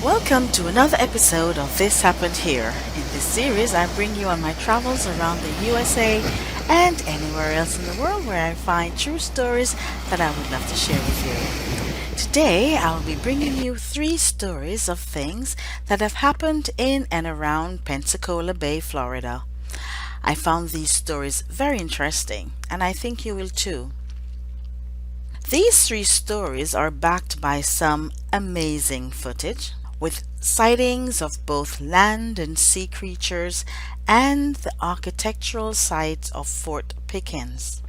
Welcome to another episode of This Happened Here. In this series, I bring you on my travels around the USA and anywhere else in the world where I find true stories that I would love to share with you. Today, I'll be bringing you 3 stories of things that have happened in and around Pensacola Bay, Florida. I found these stories very interesting, and I think you will too. These 3 stories are backed by some amazing footage, with sightings of both land and sea creatures and the architectural sites of Fort Pickens.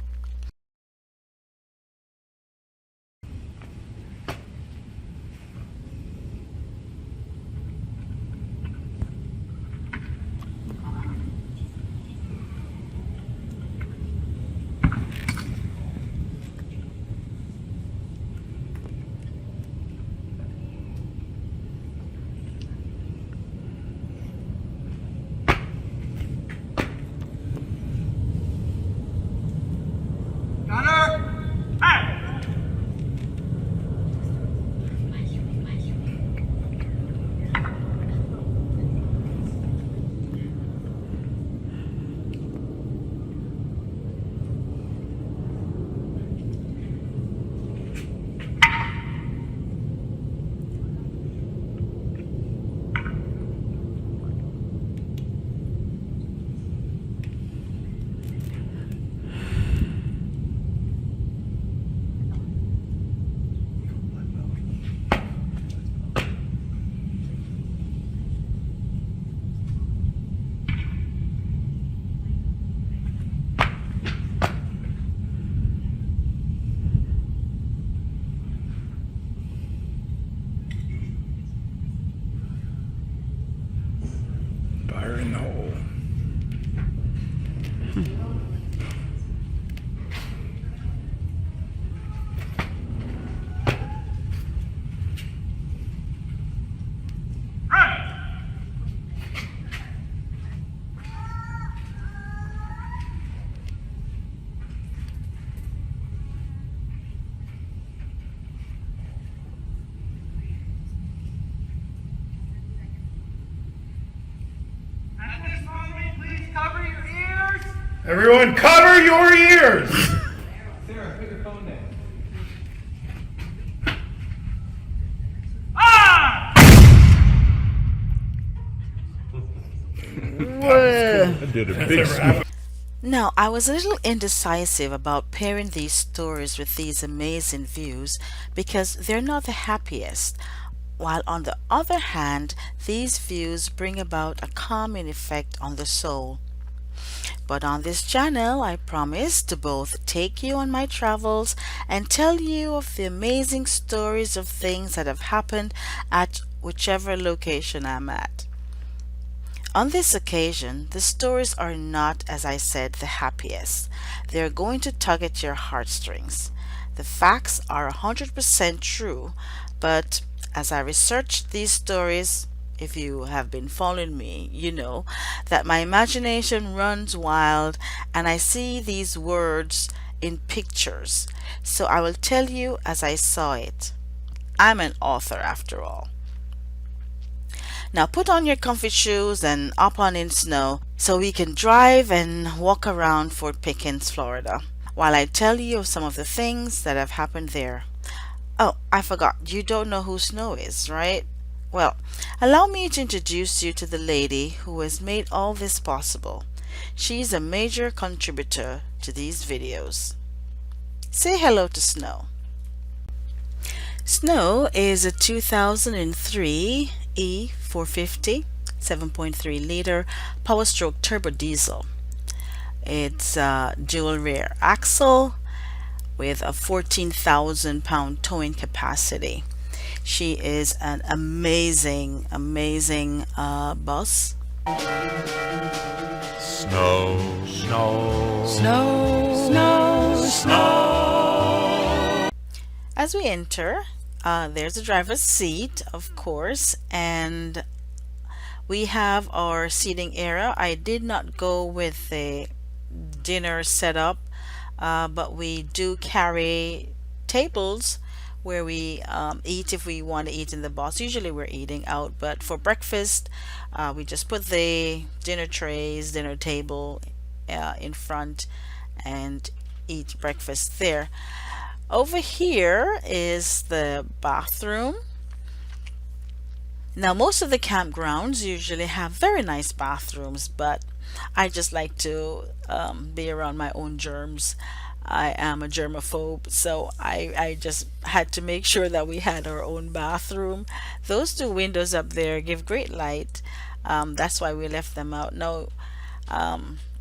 Fire in the hole. Everyone, cover your ears! Sarah, put your phone down. I did a big smile. Now, I was a little indecisive about pairing these stories with these amazing views because they're not the happiest, while on the other hand, these views bring about a calming effect on the soul. But on this channel, I promise to both take you on my travels and tell you of the amazing stories of things that have happened at whichever location I'm at. On this occasion, the stories are not, as I said, the happiest. They're going to tug at your heartstrings. The facts are 100% true, but as I researched these stories, if you have been following me, you know that my imagination runs wild and I see these words in pictures. So I will tell you as I saw it. I'm an author after all. Now put on your comfy shoes and hop on in snow so we can drive and walk around Fort Pickens, Florida, while I tell you of some of the things that have happened there. Oh, I forgot, you don't know who Snow is, right? Well, allow me to introduce you to the lady who has made all this possible. She's a major contributor to these videos. Say hello to Snow. Snow is a 2003 E450 7.3 liter Power Stroke turbo diesel. It's a dual rear axle with a 14,000 pound towing capacity. She is an amazing bus. Snow, snow, Snow, snow, snow. As we enter, there's a driver's seat, of course, and we have our seating area. I did not go with the dinner setup, but we do carry tables where we eat if we want to eat in the box. Usually we're eating out, but for breakfast, we just put the dinner trays, dinner table in front and eat breakfast there. Over here is the bathroom. Now, most of the campgrounds usually have very nice bathrooms, but I just like to be around my own germs. I am a germaphobe, so I just had to make sure that we had our own bathroom. Those two windows up there give great light. That's why we left them out. Now,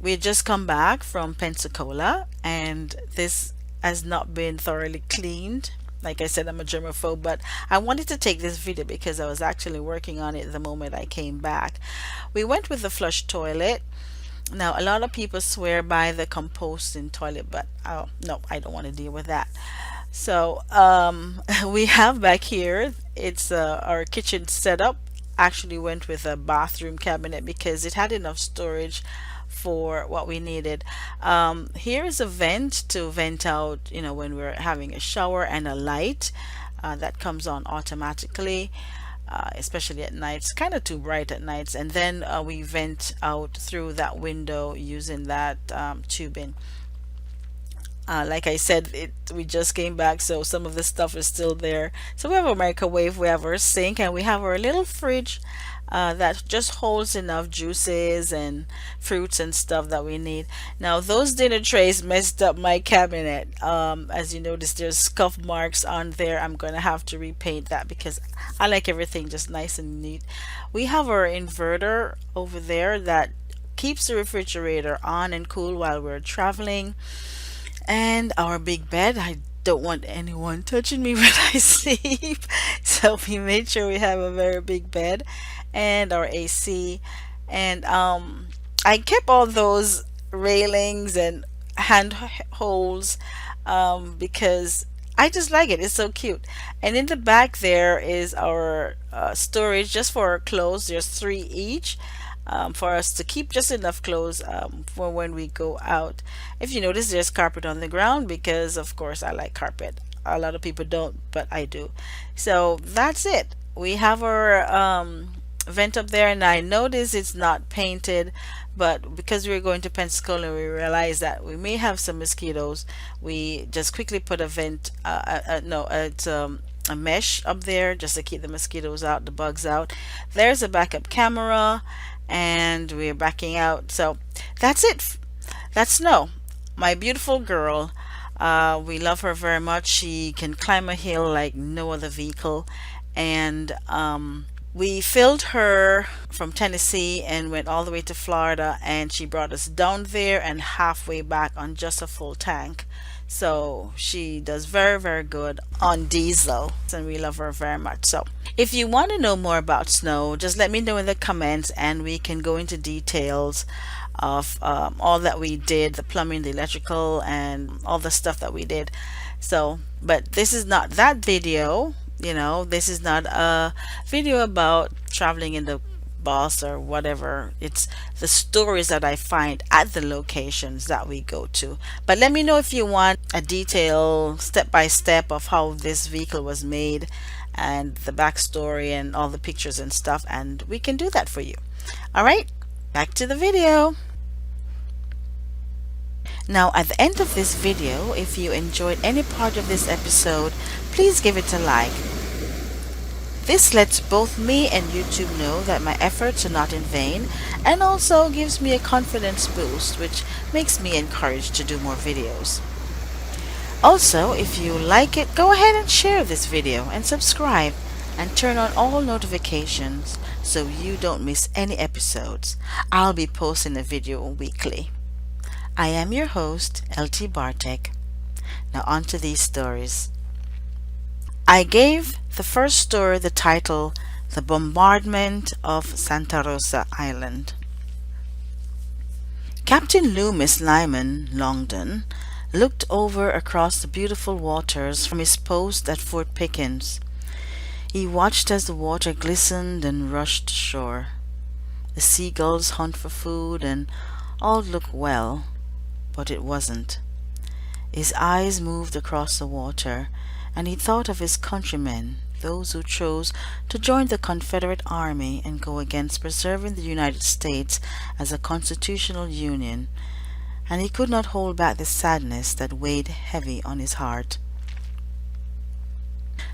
we had just come back from Pensacola, and this has not been thoroughly cleaned. Like I said, I'm a germaphobe, but I wanted to take this video because I was actually working on it the moment I came back. We went with the flush toilet. Now, a lot of people swear by the composting toilet, but oh, no, I don't want to deal with that. So, we have back here, it's our kitchen setup. Actually went with a bathroom cabinet because it had enough storage for what we needed. Here is a vent to vent out, when we're having a shower, and a light that comes on automatically, especially at nights. Kind of too bright at nights. And then we vent out through that window using that tubing. Like I said, we just came back, so some of the stuff is still there. So we have a microwave, we have our sink, and we have our little fridge that just holds enough juices and fruits and stuff that we need. Now, those dinner trays messed up my cabinet. As you notice, there's scuff marks on there. I'm gonna have to repaint that because I like everything just nice and neat. We have our inverter over there that keeps the refrigerator on and cool while we're traveling. And our big bed, I don't want anyone touching me when I sleep, so we made sure we have a very big bed, and our AC. And I kept all those railings and hand holes because I just like it. It's so cute. And in the back there is our storage just for our clothes. There's three each, for us to keep just enough clothes for when we go out. If you notice, there's carpet on the ground because, of course, I like carpet. A lot of people don't, but I do. So that's it. We have our vent up there, and I notice it's not painted, but because we were going to Pensacola, we realized that we may have some mosquitoes. We just quickly put a vent, no, it's a mesh up there just to keep the mosquitoes out, the bugs out. There's a backup camera, and we're backing out. So that's it. That's Snow, my beautiful girl. We love her very much. She can climb a hill like no other vehicle. And we filled her from Tennessee and went all the way to Florida, and she brought us down there and halfway back on just a full tank. So she does very, very good on diesel, and we love her very much. So if you want to know more about Snow, just let me know in the comments, and we can go into details of all that we did, the plumbing, the electrical, and all the stuff that we did. So, but this is not that video. This is not a video about traveling in the bus or whatever. It's the stories that I find at the locations that we go to. But let me know if you want a detailed step by step of how this vehicle was made and the backstory and all the pictures and stuff, and we can do that for you. All right, back to the video. Now, at the end of this video, if you enjoyed any part of this episode, please give it a like. This lets both me and YouTube know that my efforts are not in vain, and also gives me a confidence boost, which makes me encouraged to do more videos. Also, if you like it, go ahead and share this video and subscribe and turn on all notifications so you don't miss any episodes. I'll be posting a video weekly. I am your host, LT Barteck. Now on to these stories. I gave the first story the title, The Bombardment of Santa Rosa Island. Captain Loomis Lyman Longdon looked over across the beautiful waters from his post at Fort Pickens. He watched as the water glistened and rushed ashore. The seagulls hunt for food and all looked well, but it wasn't. His eyes moved across the water, and he thought of his countrymen, those who chose to join the Confederate Army and go against preserving the United States as a constitutional union, and he could not hold back the sadness that weighed heavy on his heart.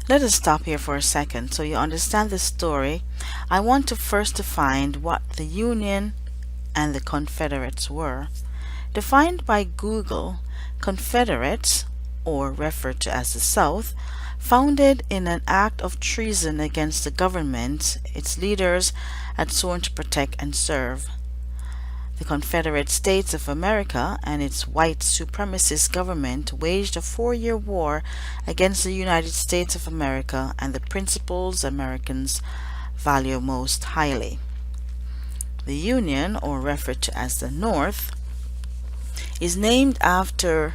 Let us stop here for a second so you understand the story. I want to first define what the Union and the Confederates were. Defined by Google, Confederates, or referred to as the South, founded in an act of treason against the government its leaders had sworn to protect and serve. The Confederate States of America and its white supremacist government waged a 4-year war against the United States of America and the principles Americans value most highly. The Union, or referred to as the North, is named after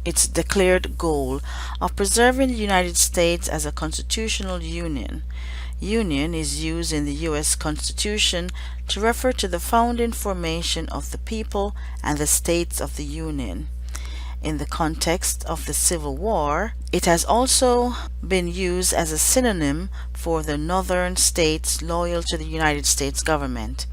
its declared goal of preserving the United States as a constitutional union. Union is used in the U.S. Constitution to refer to the founding formation of the people and the states of the Union. In the context of the Civil War, it has also been used as a synonym for the northern states loyal to the United States government.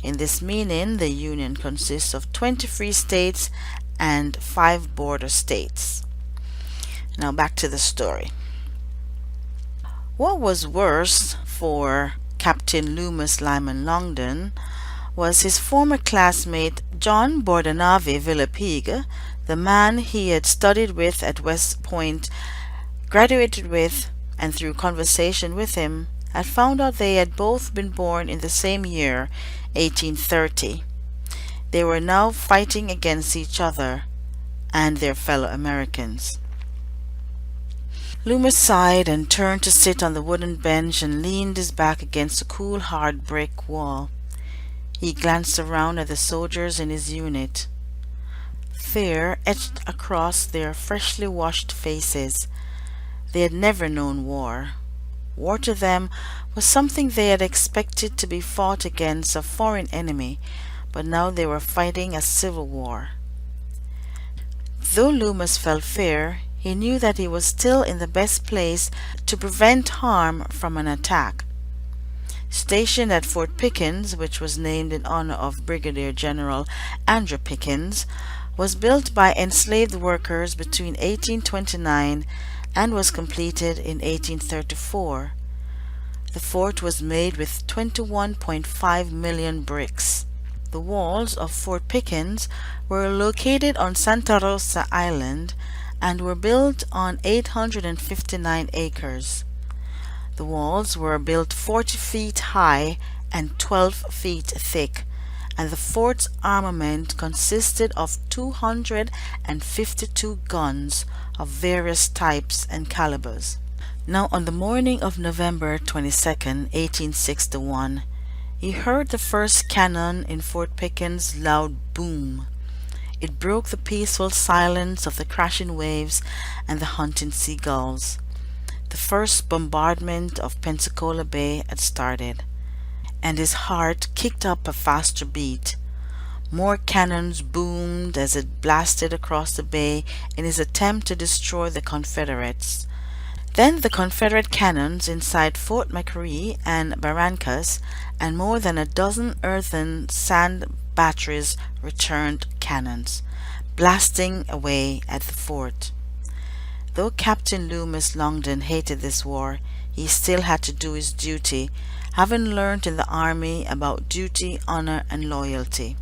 In this meaning, the Union consists of 23 states and 5 border states. Now back to the story. What was worse for Captain Loomis Lyman Longdon was his former classmate John Bordenave Villepigue, the man he had studied with at West Point, graduated with, and through conversation with him, had found out they had both been born in the same year, 1830. They were now fighting against each other and their fellow Americans. Loomis sighed and turned to sit on the wooden bench and leaned his back against a cool, hard brick wall. He glanced around at the soldiers in his unit. Fear etched across their freshly washed faces. They had never known war. War to them was something they had expected to be fought against a foreign enemy, but now they were fighting a civil war. Though Loomis felt fear, he knew that he was still in the best place to prevent harm from an attack. Stationed at Fort Pickens, which was named in honor of Brigadier General Andrew Pickens, was built by enslaved workers between 1829 and was completed in 1834. The fort was made with 21.5 million bricks. The walls of Fort Pickens were located on Santa Rosa Island and were built on 859 acres. The walls were built 40 feet high and 12 feet thick, and the fort's armament consisted of 252 guns of various types and calibers. Now, on the morning of November 22nd, 1861, he heard the first cannon in Fort Pickens' loud boom. It broke the peaceful silence of the crashing waves and the hunting seagulls. The first bombardment of Pensacola Bay had started, and his heart kicked up a faster beat. More cannons boomed as it blasted across the bay in his attempt to destroy the Confederates. Then the Confederate cannons inside Fort Mccleary and Barrancas, and more than a dozen earthen sand batteries returned cannons, blasting away at the fort. Though Captain Loomis Longdon hated this war, he still had to do his duty, having learned in the army about duty, honor, and loyalty.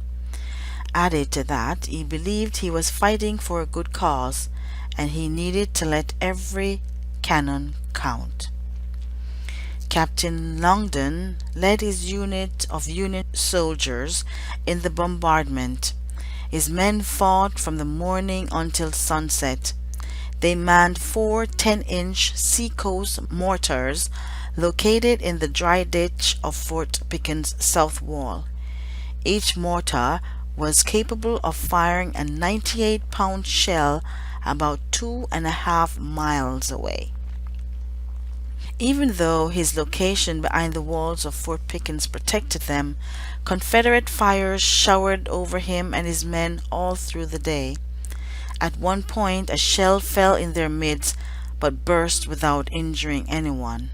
Added to that, he believed he was fighting for a good cause, and he needed to let every cannon count. Captain Longdon led his unit of Union soldiers in the bombardment. His men fought from the morning until sunset. They manned 4 10-inch Seacoast mortars located in the dry ditch of Fort Pickens' south wall. Each mortar was capable of firing a 98-pound shell about 2.5 miles away. Even though his location behind the walls of Fort Pickens protected them, Confederate fires showered over him and his men all through the day. At one point, a shell fell in their midst, but burst without injuring anyone.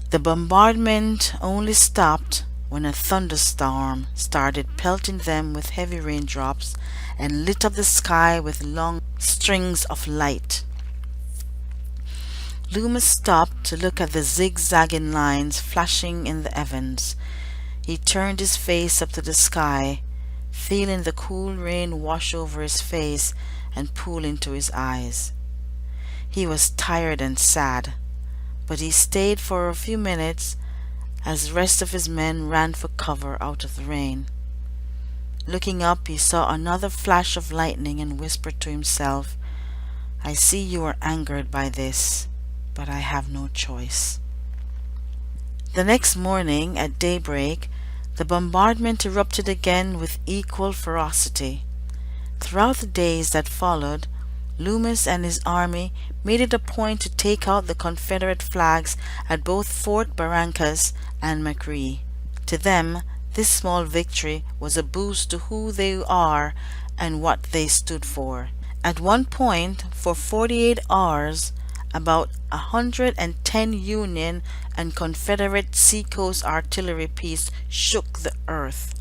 The bombardment only stopped when a thunderstorm started pelting them with heavy raindrops and lit up the sky with long strings of light. Loomis stopped to look at the zigzagging lines flashing in the heavens. He turned his face up to the sky, feeling the cool rain wash over his face and pool into his eyes. He was tired and sad, but he stayed for a few minutes as the rest of his men ran for cover out of the rain. Looking up, he saw another flash of lightning and whispered to himself, "I see you are angered by this, but I have no choice." The next morning, at daybreak, the bombardment erupted again with equal ferocity. Throughout the days that followed, Loomis and his army made it a point to take out the Confederate flags at both Fort Barrancas and Mccleary. To them, this small victory was a boost to who they are and what they stood for. At one point, for 48 hours, about 110 Union and Confederate Seacoast artillery pieces shook the earth.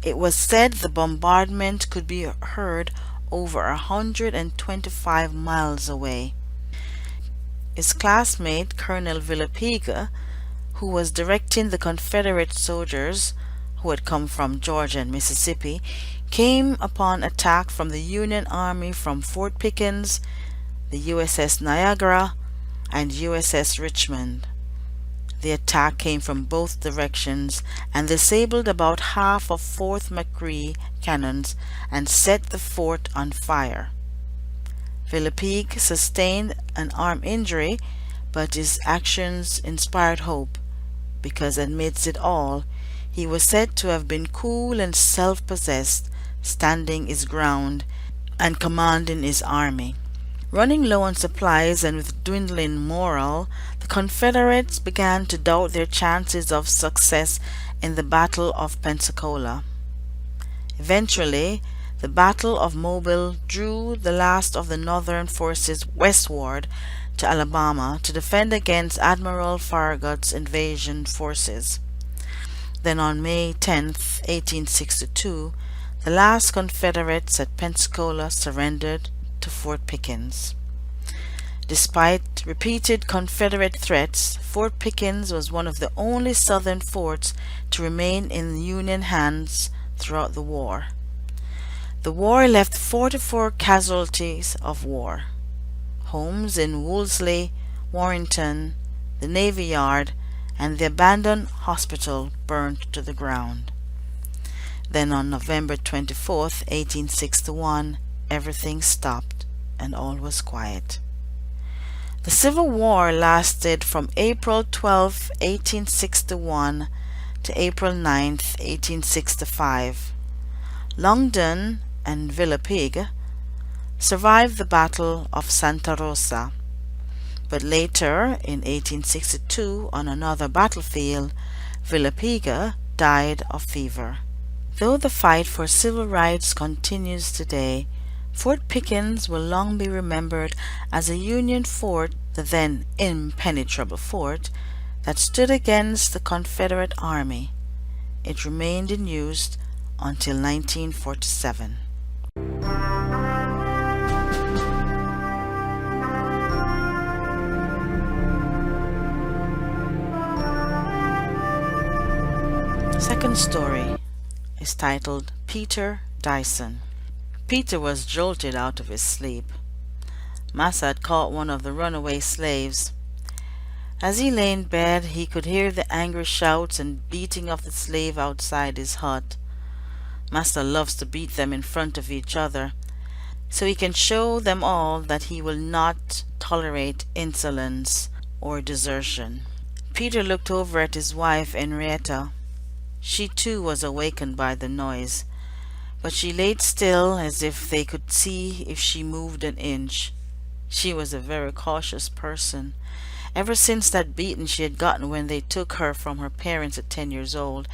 It was said the bombardment could be heard over 125 miles away. His classmate, Colonel Villepigue, who was directing the Confederate soldiers who had come from Georgia and Mississippi, came upon attack from the Union Army from Fort Pickens, the USS Niagara, and USS Richmond. The attack came from both directions and disabled about half of 4th Mccleary cannons and set the fort on fire. Villepigue sustained an arm injury, but his actions inspired hope, because amidst it all, he was said to have been cool and self-possessed, standing his ground and commanding his army. Running low on supplies and with dwindling morale, the Confederates began to doubt their chances of success in the Battle of Pensacola. Eventually, the Battle of Mobile drew the last of the Northern forces westward to Alabama to defend against Admiral Farragut's invasion forces. Then on May 10, 1862, the last Confederates at Pensacola surrendered to Fort Pickens. Despite repeated Confederate threats, Fort Pickens was one of the only Southern forts to remain in Union hands throughout the war. The war left 44 casualties of war: homes in Wolseley, Warrenton, the Navy Yard, and the abandoned hospital burned to the ground. Then on November 24, 1861, everything stopped and all was quiet. The Civil War lasted from April 12, 1861 to April 9, 1865. Longdon and Villepigue survived the Battle of Santa Rosa, but later, in 1862, on another battlefield, Villepigue died of fever. Though the fight for civil rights continues today, Fort Pickens will long be remembered as a Union fort, the then impenetrable fort, that stood against the Confederate Army. It remained in use until 1947. Second story is titled Peter Dyson. Peter was jolted out of his sleep. Massa had caught one of the runaway slaves. As he lay in bed, he could hear the angry shouts and beating of the slave outside his hut. Massa loves to beat them in front of each other, so he can show them all that he will not tolerate insolence or desertion. Peter looked over at his wife Henrietta. She too was awakened by the noise, but she laid still as if they could see if she moved an inch. She was a very cautious person. Ever since that beating she had gotten when they took her from her parents at 10 years old,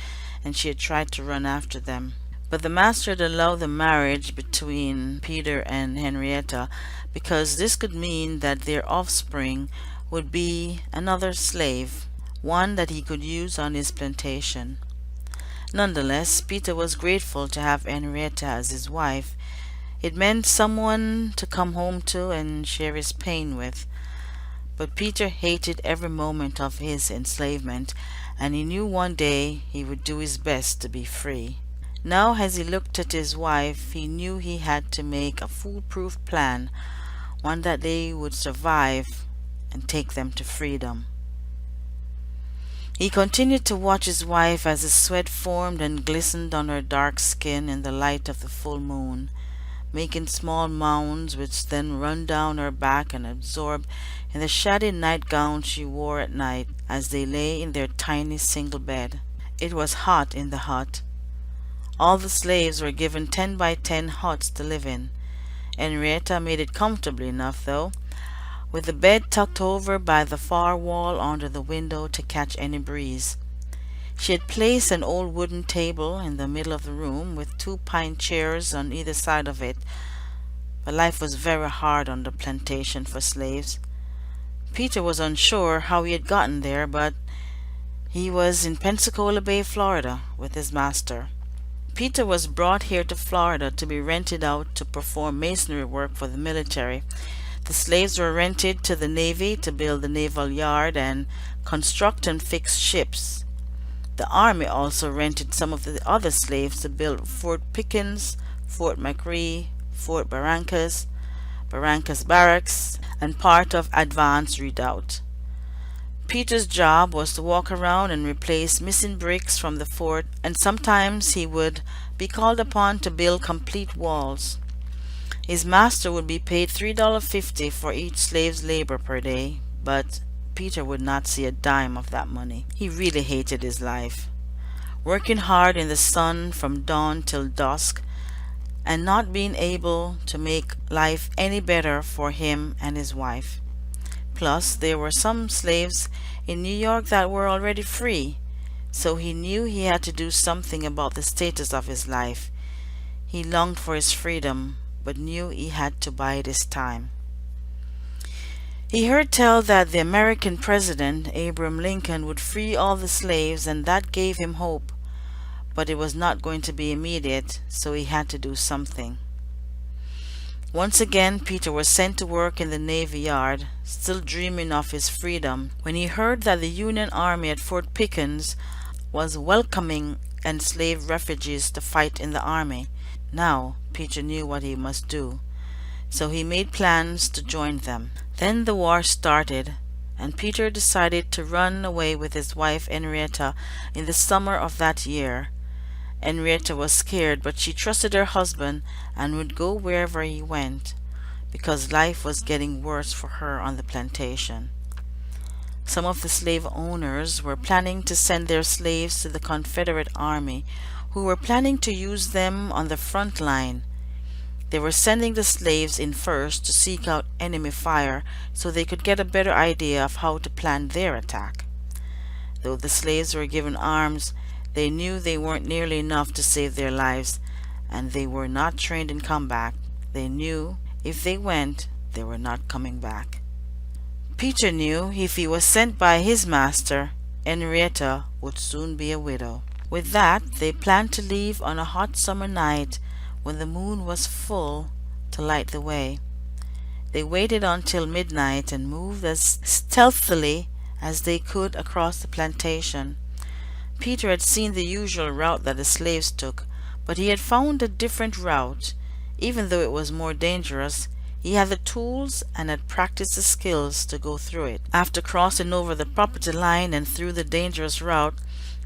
and she had tried to run after them. But the master had allowed the marriage between Peter and Henrietta because this could mean that their offspring would be another slave, one that he could use on his plantation. Nonetheless, Peter was grateful to have Henrietta as his wife. It meant someone to come home to and share his pain with. But Peter hated every moment of his enslavement, and he knew one day he would do his best to be free. Now, as he looked at his wife, he knew he had to make a foolproof plan, one that they would survive and take them to freedom. He continued to watch his wife as the sweat formed and glistened on her dark skin in the light of the full moon, making small mounds which then run down her back and absorb in the shabby nightgown she wore at night as they lay in their tiny single bed. It was hot in the hut. All the slaves were given 10 by 10 huts to live in. Henrietta made it comfortably enough, though, with the bed tucked over by the far wall under the window to catch any breeze. She had placed an old wooden table in the middle of the room with 2 pine chairs on either side of it. But life was very hard on the plantation for slaves. Peter was unsure how he had gotten there, but he was in Pensacola Bay, Florida, with his master. Peter was brought here to Florida to be rented out to perform masonry work for the military. The slaves were rented to the Navy to build the naval yard and construct and fix ships. The Army also rented some of the other slaves to build Fort Pickens, Fort Mccleary, Fort Barrancas, Barrancas Barracks, and part of Advanced Redoubt. Peter's job was to walk around and replace missing bricks from the fort, and sometimes he would be called upon to build complete walls. His master would be paid $3.50 for each slave's labor per day, but Peter would not see a dime of that money. He really hated his life, working hard in the sun from dawn till dusk, and not being able to make life any better for him and his wife. Plus, there were some slaves in New York that were already free, so he knew he had to do something about the status of his life. He longed for his freedom, but knew he had to bide his time. He heard tell that the American president, Abraham Lincoln, would free all the slaves, and that gave him hope. But it was not going to be immediate, so he had to do something. Once again, Peter was sent to work in the Navy Yard, still dreaming of his freedom, when he heard that the Union Army at Fort Pickens was welcoming enslaved refugees to fight in the army. Now, Peter knew what he must do, so he made plans to join them. Then the war started, and Peter decided to run away with his wife Henrietta in the summer of that year. Henrietta was scared, but she trusted her husband and would go wherever he went, because life was getting worse for her on the plantation. Some of the slave owners were planning to send their slaves to the Confederate Army, who were planning to use them on the front line. They were sending the slaves in first to seek out enemy fire so they could get a better idea of how to plan their attack. Though the slaves were given arms, they knew they weren't nearly enough to save their lives, and they were not trained in combat. They knew if they went, they were not coming back. Peter knew if he was sent by his master, Henrietta would soon be a widow. With that, they planned to leave on a hot summer night when the moon was full to light the way. They waited until midnight and moved as stealthily as they could across the plantation. Peter had seen the usual route that the slaves took, but he had found a different route. Even though it was more dangerous, he had the tools and had practiced the skills to go through it. After crossing over the property line and through the dangerous route,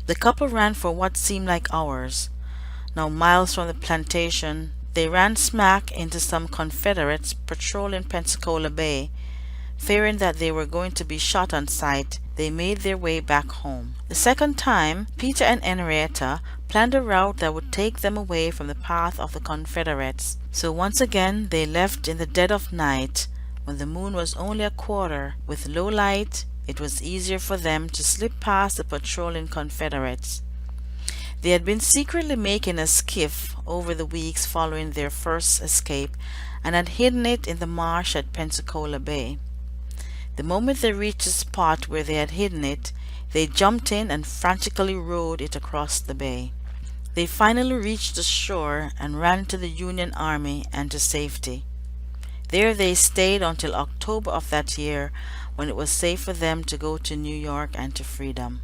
the couple ran for what seemed like hours. Now miles from the plantation, they ran smack into some Confederates patrolling Pensacola Bay. Fearing that they were going to be shot on sight, they made their way back home. The second time, Peter and Henrietta planned a route that would take them away from the path of the Confederates. So once again they left in the dead of night, when the moon was only a quarter. With low light, it was easier for them to slip past the patrolling Confederates. They had been secretly making a skiff over the weeks following their first escape and had hidden it in the marsh at Pensacola Bay. The moment they reached the spot where they had hidden it, they jumped in and frantically rowed it across the bay. They finally reached the shore and ran to the Union Army and to safety. There they stayed until October of that year, when it was safe for them to go to New York and to freedom.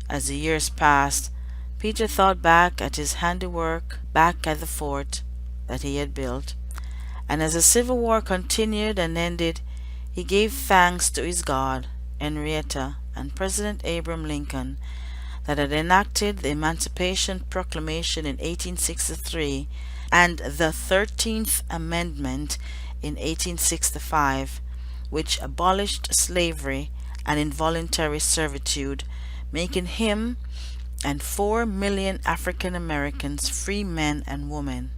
As the years passed, Peter thought back at his handiwork back at the fort that he had built, and as the Civil War continued and ended, he gave thanks to his God, Henrietta, and President Abraham Lincoln that had enacted the Emancipation Proclamation in 1863 and the 13th Amendment in 1865, which abolished slavery and involuntary servitude, making him and 4 million African Americans free men and women.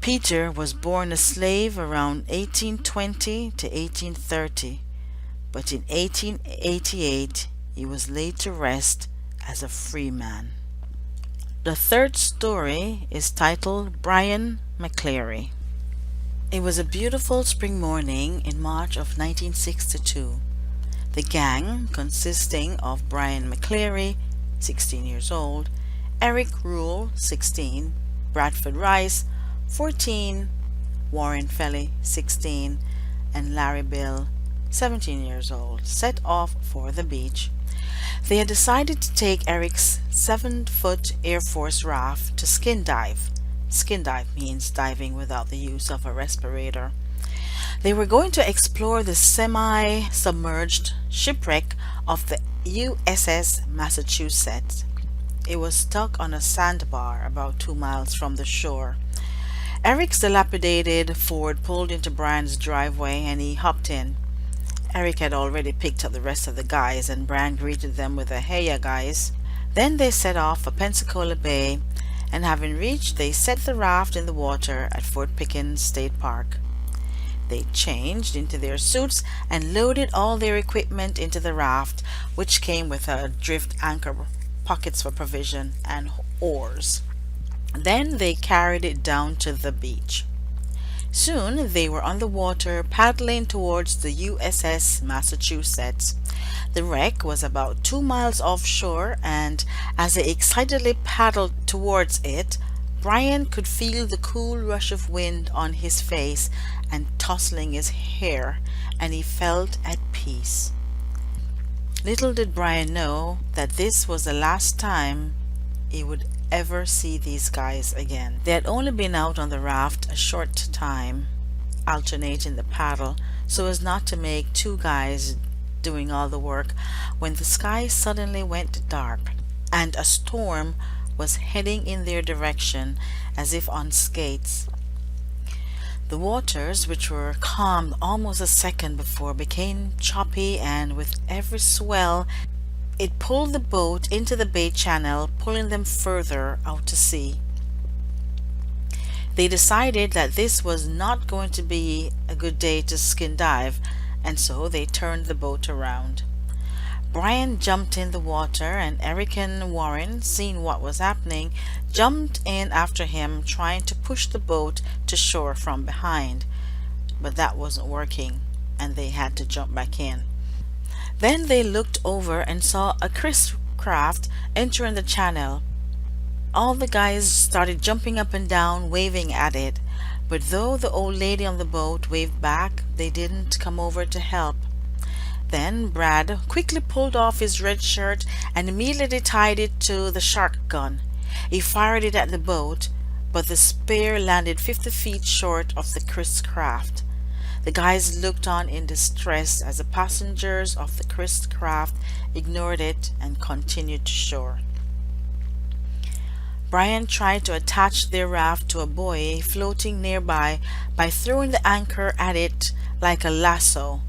Peter was born a slave around 1820 to 1830, but in 1888 he was laid to rest as a free man. The third story is titled Brian Mccleary. It was a beautiful spring morning in March of 1962. The gang, consisting of Brian Mccleary, 16 years old, Eric Rule, 16, Bradford Rice, 14, Warren Felly, 16, and Larry Bill, 17 years old, set off for the beach. They had decided to take Eric's 7-foot Air Force raft to skin dive. Skin dive means diving without the use of a respirator. They were going to explore the semi-submerged shipwreck of the USS Massachusetts. It was stuck on a sandbar about 2 miles from the shore. Eric's dilapidated Ford pulled into Brian's driveway and he hopped in. Eric had already picked up the rest of the guys and Brian greeted them with a "Hey ya guys." Then they set off for Pensacola Bay, and having reached, they set the raft in the water at Fort Pickens State Park. They changed into their suits and loaded all their equipment into the raft, which came with a drift anchor, pockets for provision, and oars. Then they carried it down to the beach. Soon they were on the water, paddling towards the USS Massachusetts. The wreck was about 2 miles offshore, and as they excitedly paddled towards it, Brian could feel the cool rush of wind on his face and tousling his hair, and he felt at peace. Little did Brian know that this was the last time he would ever see these guys again. They had only been out on the raft a short time, alternating the paddle so as not to make 2 guys doing all the work, when the sky suddenly went dark and a storm was heading in their direction as if on skates. The waters, which were calm almost a second before, became choppy, and with every swell it pulled the boat into the bay channel, pulling them further out to sea. They decided that this was not going to be a good day to skin dive, and so they turned the boat around. Brian jumped in the water, and Eric and Warren, seeing what was happening, jumped in after him, trying to push the boat to shore from behind. But that wasn't working, and they had to jump back in. Then they looked over and saw a Chris craft entering the channel. All the guys started jumping up and down, waving at it, but though the old lady on the boat waved back, they didn't come over to help. Then Brad quickly pulled off his red shirt and immediately tied it to the shark gun. He fired it at the boat, but the spear landed 50 feet short of the Chris craft. The guys looked on in distress as the passengers of the Chris craft ignored it and continued to shore. Brian tried to attach their raft to a buoy floating nearby by throwing the anchor at it like a lasso,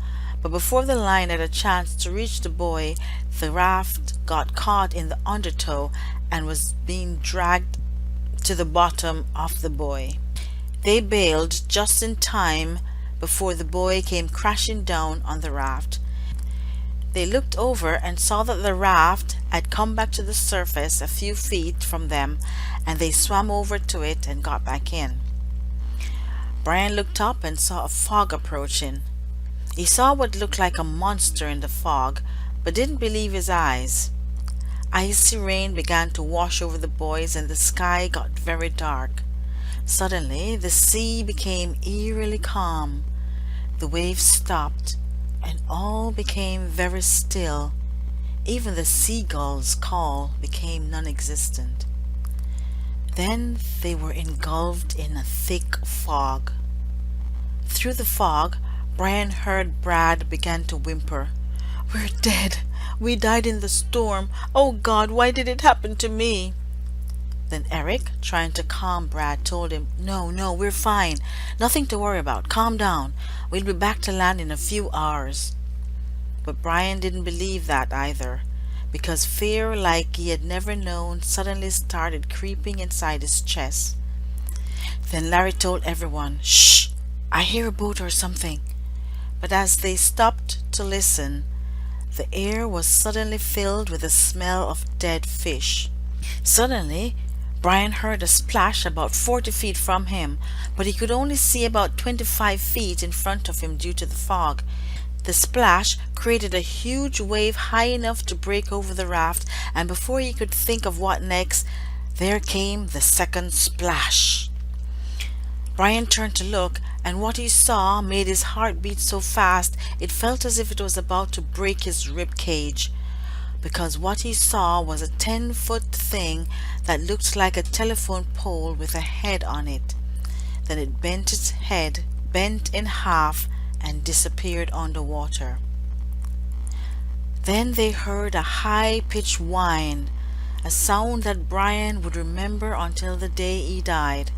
but before the line had a chance to reach the buoy, the raft got caught in the undertow and was being dragged to the bottom of the buoy. They bailed just in time before the buoy came crashing down on the raft. They looked over and saw that the raft had come back to the surface a few feet from them, and they swam over to it and got back in. Brian looked up and saw a fog approaching. He saw what looked like a monster in the fog, but didn't believe his eyes. Icy rain began to wash over the boys and the sky got very dark. Suddenly, the sea became eerily calm. The waves stopped, and all became very still. Even the seagull's call became non-existent. Then they were engulfed in a thick fog. Through the fog, Brian heard Brad begin to whimper. "We're dead. We died in the storm. Oh God, why did it happen to me?" Then Eric, trying to calm Brad, told him, No, we're fine. Nothing to worry about. Calm down. We'll be back to land in a few hours." But Brian didn't believe that either, because fear like he had never known suddenly started creeping inside his chest. Then Larry told everyone, "Shh! I hear a boat or something." But as they stopped to listen, the air was suddenly filled with the smell of dead fish. Suddenly, Brian heard a splash about 40 feet from him, but he could only see about 25 feet in front of him due to the fog. The splash created a huge wave high enough to break over the raft, and before he could think of what next, there came the second splash. Brian turned to look, and what he saw made his heart beat so fast it felt as if it was about to break his rib cage, because what he saw was a 10-foot thing that looked like a telephone pole with a head on it. Then it bent its head, bent in half, and disappeared underwater. Then they heard a high-pitched whine, a sound that Brian would remember until the day he died.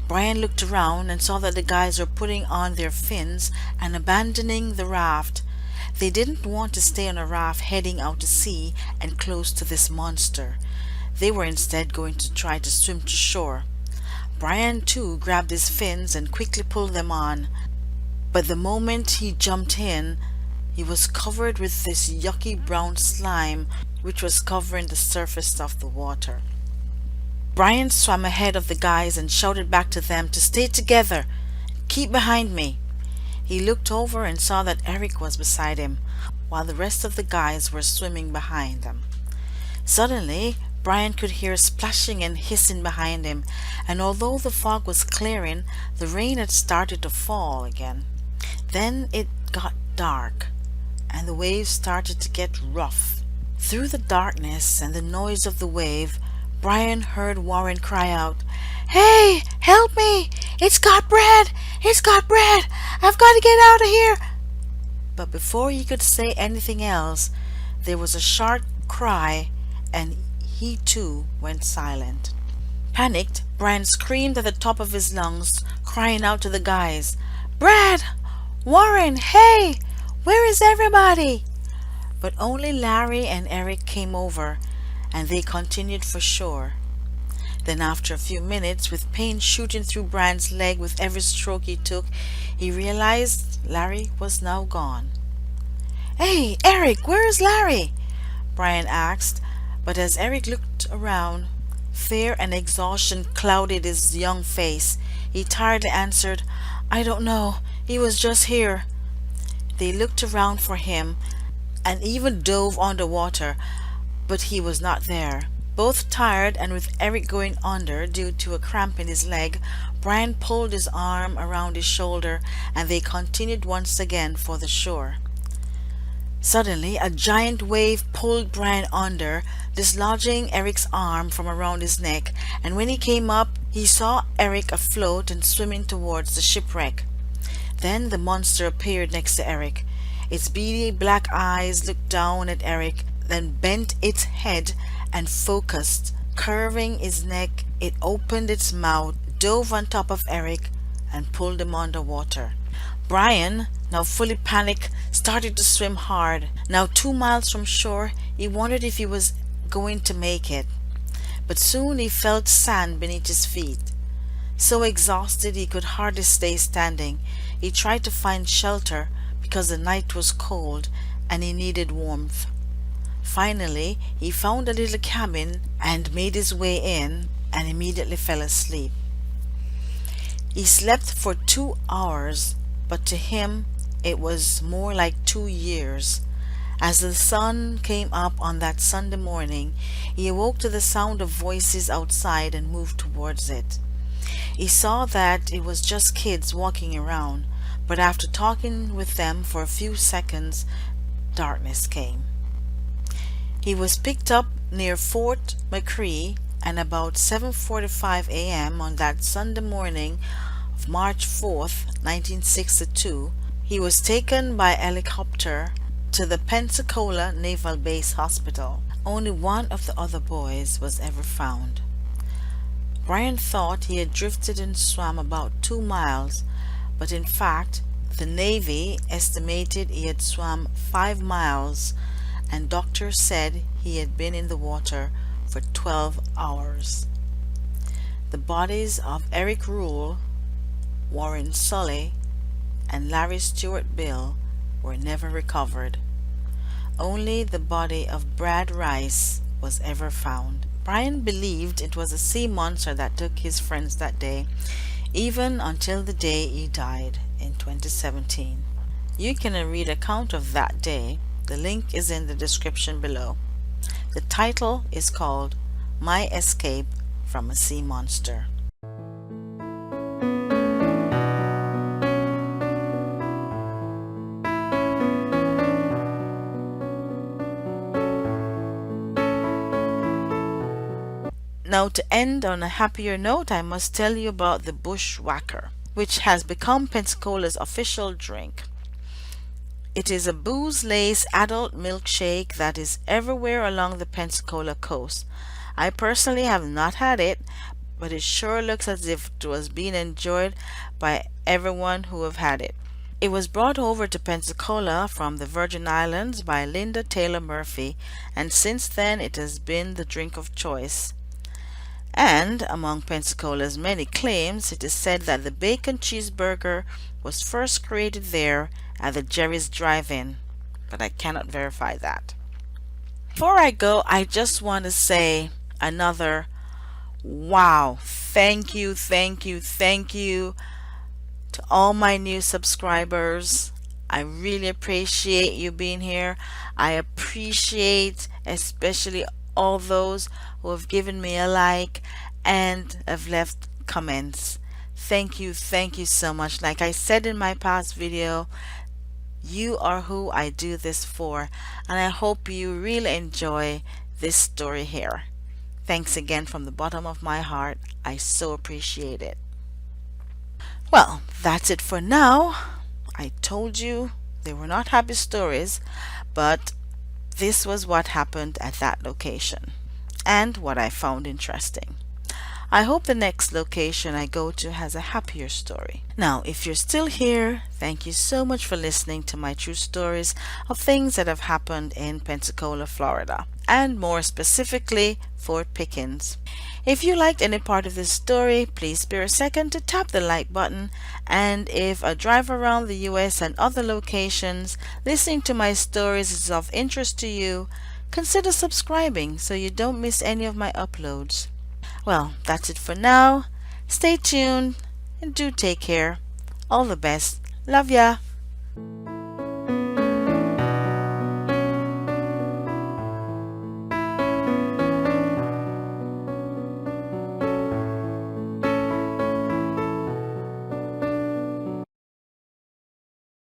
Brian looked around and saw that the guys were putting on their fins and abandoning the raft. They didn't want to stay on a raft heading out to sea and close to this monster. They were instead going to try to swim to shore. Brian too grabbed his fins and quickly pulled them on. But the moment he jumped in, he was covered with this yucky brown slime which was covering the surface of the water. Brian swam ahead of the guys and shouted back to them to stay together. "Keep behind me." He looked over and saw that Eric was beside him, while the rest of the guys were swimming behind them. Suddenly, Brian could hear splashing and hissing behind him, and although the fog was clearing, the rain had started to fall again. Then it got dark, and the waves started to get rough. Through the darkness and the noise of the wave, Brian heard Warren cry out, "Hey, help me! It's got Brad! It's got Brad! I've got to get out of here!" But before he could say anything else, there was a sharp cry, and he too went silent. Panicked, Brian screamed at the top of his lungs, crying out to the guys, "Brad! Warren! Hey! Where is everybody?" But only Larry and Eric came over, and they continued for shore. Then after a few minutes, with pain shooting through Brian's leg with every stroke he took, he realized Larry was now gone. "Hey, Eric, where is Larry?" Brian asked, but as Eric looked around, fear and exhaustion clouded his young face. He tiredly answered, "I don't know. He was just here." They looked around for him and even dove underwater, but he was not there. Both tired and with Eric going under due to a cramp in his leg, Brian pulled his arm around his shoulder and they continued once again for the shore. Suddenly, a giant wave pulled Brian under, dislodging Eric's arm from around his neck, and when he came up, he saw Eric afloat and swimming towards the shipwreck. Then the monster appeared next to Eric. Its beady black eyes looked down at Eric, then bent its head and focused. Curving its neck, it opened its mouth, dove on top of Eric, and pulled him underwater. Brian, now fully panicked, started to swim hard. Now 2 miles from shore, he wondered if he was going to make it. But soon he felt sand beneath his feet. So exhausted he could hardly stay standing. He tried to find shelter because the night was cold, and he needed warmth. Finally, he found a little cabin and made his way in and immediately fell asleep. He slept for 2 hours, but to him it was more like 2 years. As the sun came up on that Sunday morning, he awoke to the sound of voices outside and moved towards it. He saw that it was just kids walking around, but after talking with them for a few seconds, darkness came. He was picked up near Fort Mccleary, and about 7:45 a.m. on that Sunday morning of March 4th, 1962, he was taken by helicopter to the Pensacola Naval Base Hospital. Only one of the other boys was ever found. Brian thought he had drifted and swam about 2 miles, but in fact, the Navy estimated he had swum 5 miles, and doctors said he had been in the water for 12 hours. The bodies of Eric Rule, Warren Sully, and Larry Stewart Bill were never recovered. Only the body of Brad Rice was ever found. Brian believed it was a sea monster that took his friends that day, even until the day he died in 2017. You can read an account of that day. The link is in the description below. The title is called My Escape from a Sea Monster. Now, to end on a happier note, I must tell you about the Bushwacker, which has become Pensacola's official drink. It is a booze-laced adult milkshake that is everywhere along the Pensacola coast. I personally have not had it, but it sure looks as if it was being enjoyed by everyone who have had it. It was brought over to Pensacola from the Virgin Islands by Linda Taylor Murphy, and since then it has been the drink of choice. And among Pensacola's many claims, it is said that the bacon cheeseburger was first created there at the Jerry's Drive-In, but I cannot verify that. Before I go, I just want to say another wow. Thank you to all my new subscribers. I really appreciate you being here. I appreciate especially all those who have given me a like and have left comments. Thank you so much. Like I said in my past video, you are who I do this for, and I hope you really enjoy this story here. Thanks again from the bottom of my heart. I so appreciate it. Well, that's it for now. I told you they were not happy stories, but this was what happened at that location and what I found interesting. I hope the next location I go to has a happier story. Now, if you're still here, thank you so much for listening to my true stories of things that have happened in Pensacola, Florida, and more specifically, Fort Pickens. If you liked any part of this story, please spare a second to tap the like button, and if a drive around the US and other locations, listening to my stories is of interest to you, consider subscribing so you don't miss any of my uploads. Well, that's it for now. Stay tuned and do take care. All the best. Love ya.